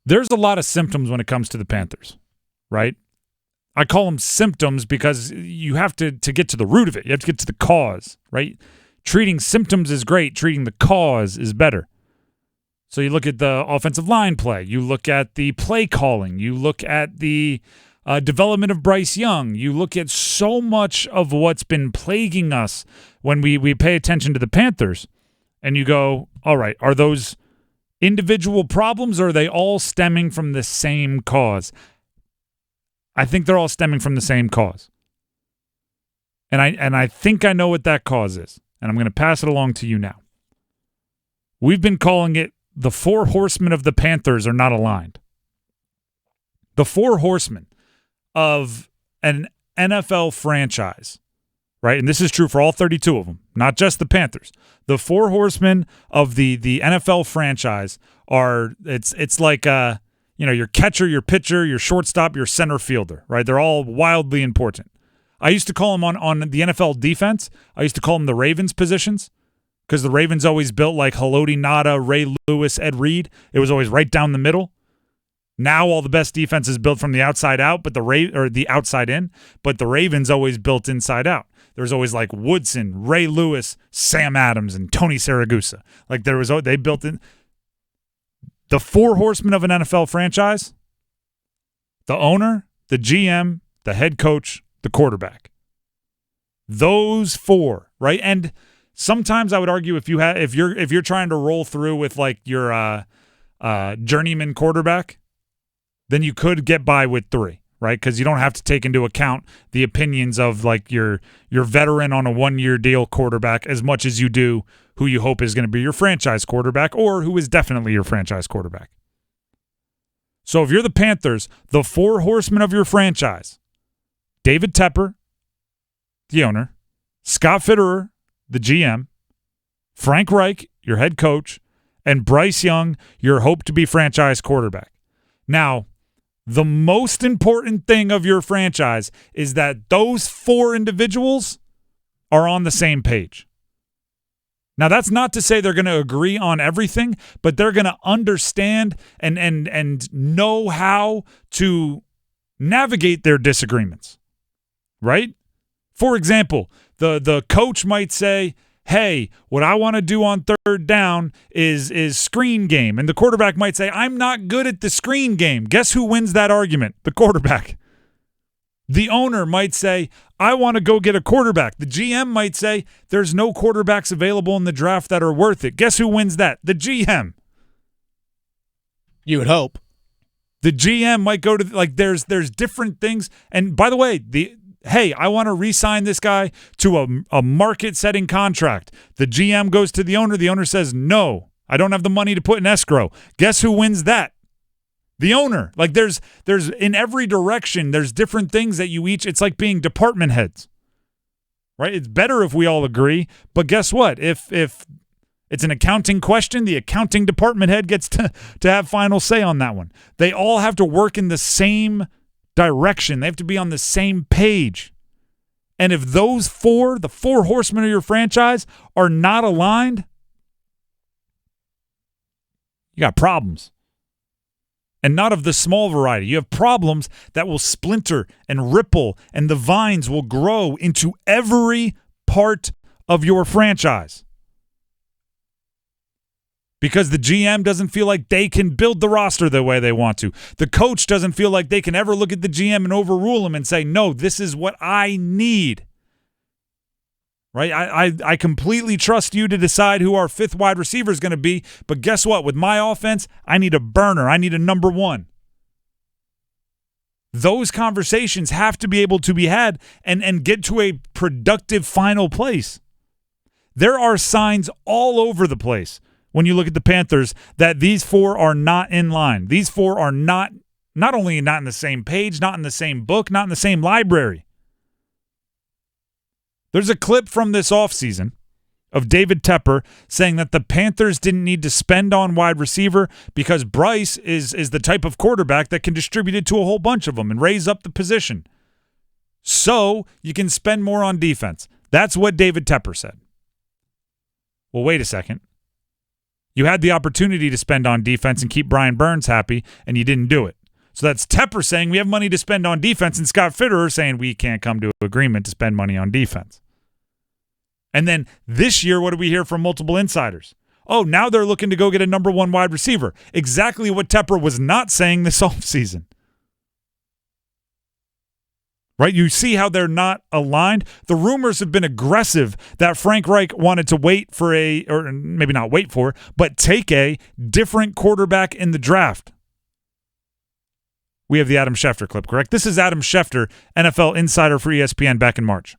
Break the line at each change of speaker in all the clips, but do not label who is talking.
There's a lot of symptoms when it comes to the Panthers, right? I call them symptoms because you have to get to the root of it. You have to get to the cause, right? Treating symptoms is great. Treating the cause is better. So you look at the offensive line play. You look at the play calling. You look at the development of Bryce Young. You look at so much of what's been plaguing us when we pay attention to the Panthers. And you go, all right, are those individual problems or are they all stemming from the same cause? I think they're all stemming from the same cause. And I think I know what that cause is. And I'm going to pass it along to you now. We've been calling it the four horsemen of the Panthers are not aligned. The four horsemen of an NFL franchise, right? And this is true for all 32 of them, not just the Panthers. The four horsemen of the NFL franchise are, it's like your catcher, your pitcher, your shortstop, your center fielder, right? They're all wildly important. I used to call them on the NFL defense, I used to call them the Ravens positions because the Ravens always built like Haloti Ngata, Ray Lewis, Ed Reed. It was always right down the middle. Now all the best defense is built from the outside out, but the outside in, but the Ravens always built inside out. There's always like Woodson, Ray Lewis, Sam Adams, and Tony Siragusa. Like they built in the four horsemen of an NFL franchise: the owner, the GM, the head coach, the quarterback. Those four, right? And sometimes I would argue if you're trying to roll through with like your journeyman quarterback, then you could get by with three, right? Because you don't have to take into account the opinions of like your veteran on a 1-year deal quarterback as much as you do who you hope is going to be your franchise quarterback or who is definitely your franchise quarterback. So if you're the Panthers, the four horsemen of your franchise: David Tepper, the owner; Scott Fitterer, the GM; Frank Reich, your head coach; and Bryce Young, your hope-to-be franchise quarterback. Now, the most important thing of your franchise is that those four individuals are on the same page. Now, that's not to say they're going to agree on everything, but they're going to understand and know how to navigate their disagreements, right? For example, the coach might say, hey, what I want to do on third down is screen game. And the quarterback might say, I'm not good at the screen game. Guess who wins that argument? The quarterback. The owner might say, I want to go get a quarterback. The GM might say, there's no quarterbacks available in the draft that are worth it. Guess who wins that? The GM.
You would hope.
The GM might go to, like, there's different things. And by the way, hey, I want to re-sign this guy to a market-setting contract. The GM goes to the owner. The owner says, no, I don't have the money to put in escrow. Guess who wins that? The owner. Like there's in every direction, there's different things that you each, it's like being department heads, right? It's better if we all agree, but guess what? If it's an accounting question, the accounting department head gets to have final say on that one. They all have to work in the same direction. They have to be on the same page. And if those the four horsemen of your franchise are not aligned, you got problems. And not of the small variety. You have problems that will splinter and ripple, and the vines will grow into every part of your franchise. Because the GM doesn't feel like they can build the roster the way they want to. The coach doesn't feel like they can ever look at the GM and overrule him and say, no, this is what I need. Right? I completely trust you to decide who our fifth wide receiver is going to be, but guess what? With my offense, I need a burner. I need a number one. Those conversations have to be able to be had and get to a productive final place. There are signs all over the place when you look at the Panthers that these four are not in line. These four are not only not in the same page, not in the same book, not in the same library. There's a clip from this offseason of David Tepper saying that the Panthers didn't need to spend on wide receiver because Bryce is the type of quarterback that can distribute it to a whole bunch of them and raise up the position. So you can spend more on defense. That's what David Tepper said. Well, wait a second. You had the opportunity to spend on defense and keep Brian Burns happy, and you didn't do it. So that's Tepper saying we have money to spend on defense, and Scott Fitterer saying we can't come to an agreement to spend money on defense. And then this year, what do we hear from multiple insiders? Oh, now they're looking to go get a number one wide receiver. Exactly what Tepper was not saying this offseason. Right? You see how they're not aligned? The rumors have been aggressive that Frank Reich wanted to wait for or maybe not wait for, but take a different quarterback in the draft. We have the Adam Schefter clip, correct? This is Adam Schefter, NFL insider for ESPN back in March.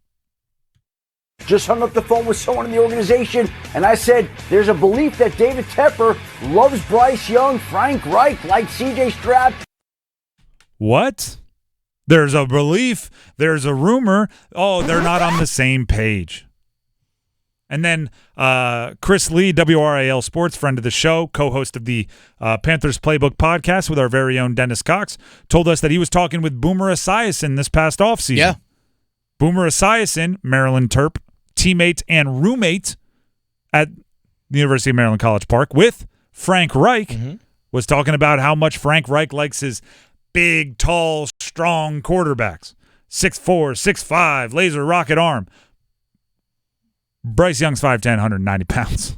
Just hung up the phone with someone in the organization, and I said, there's a belief that David Tepper loves Bryce Young, Frank Reich, like C.J. Stroud.
What? There's a belief, there's a rumor. Oh, they're not on the same page. And then Chris Lee, WRAL sports friend of the show, co-host of the Panthers Playbook podcast with our very own Dennis Cox, told us that he was talking with Boomer Esiason this past offseason.
Yeah. Boomer
Esiason, Maryland Terp, teammate and roommate at the University of Maryland College Park with Frank Reich, was talking about how much Frank Reich likes his big, tall, strong quarterbacks. 6'4", 6'5", laser rocket arm. Bryce Young's 5'10", 190 pounds.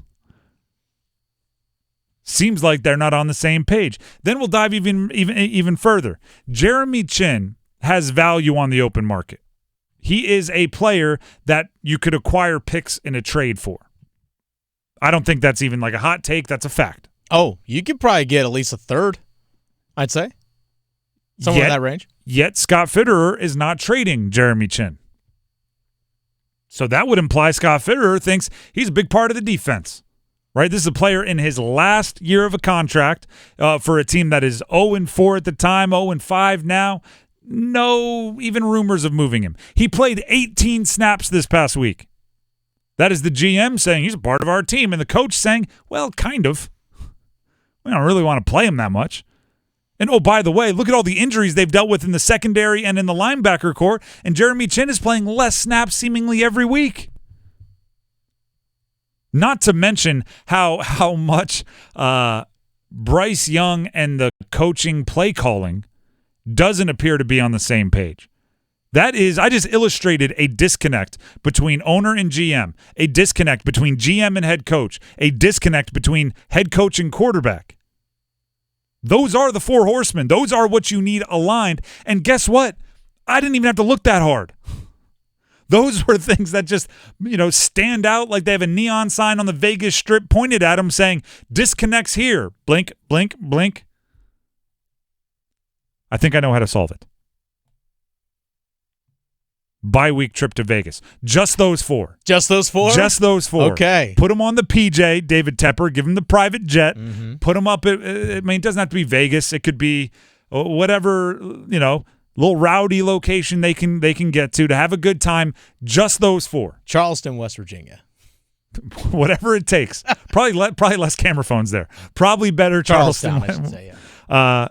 Seems like they're not on the same page. Then we'll dive even further. Jeremy Chin has value on the open market. He is a player that you could acquire picks in a trade for. I don't think that's even like a hot take. That's a fact.
Oh, you could probably get at least a third, I'd say. Somewhere in that range.
Yet Scott Fitterer is not trading Jeremy Chin. So that would imply Scott Fitterer thinks he's a big part of the defense, right? This is a player in his last year of a contract for a team that is 0-4 at the time, 0-5 now. No even rumors of moving him. He played 18 snaps this past week. That is the GM saying he's a part of our team, and the coach saying, well, kind of. We don't really want to play him that much. And, oh, by the way, look at all the injuries they've dealt with in the secondary and in the linebacker core, and Jeremy Chin is playing less snaps seemingly every week. Not to mention how much Bryce Young and the coaching play calling doesn't appear to be on the same page. That is, I just illustrated a disconnect between owner and GM, a disconnect between GM and head coach, a disconnect between head coach and quarterback. Those are the four horsemen. Those are what you need aligned. And guess what? I didn't even have to look that hard. Those were things that just, stand out like they have a neon sign on the Vegas Strip pointed at them saying, disconnects here. Blink, blink, blink. I think I know how to solve it. Bye-week trip to Vegas. Just those four.
Just those four?
Just those four.
Okay.
Put them on the PJ, David Tepper. Give him the private jet. Put them up. It doesn't have to be Vegas. It could be whatever, little rowdy location they can get to have a good time. Just those four.
Charleston, West Virginia.
Whatever it takes. Probably less camera phones there. Probably better Charleston.
I should say, yeah.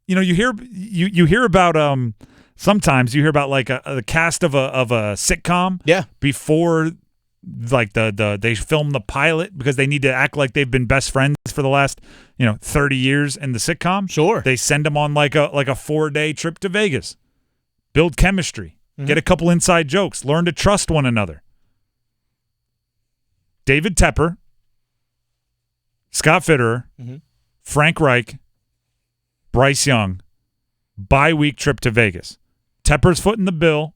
You hear about sometimes you hear about like the cast of a sitcom.
Yeah.
Before like they film the pilot because they need to act like they've been best friends for the last 30 years in the sitcom.
Sure.
They send them on like a 4-day trip to Vegas. Build chemistry. Get a couple inside jokes. Learn to trust one another. David Tepper, Scott Fitterer, Frank Reich, Bryce Young, bye-week trip to Vegas. Tepper's footing the bill.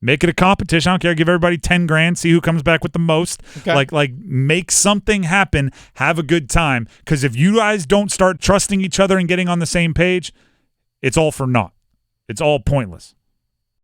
Make it a competition. I don't care. Give everybody $10,000. See who comes back with the most.
Okay.
Like make something happen. Have a good time. Because if you guys don't start trusting each other and getting on the same page, it's all for naught. It's all pointless.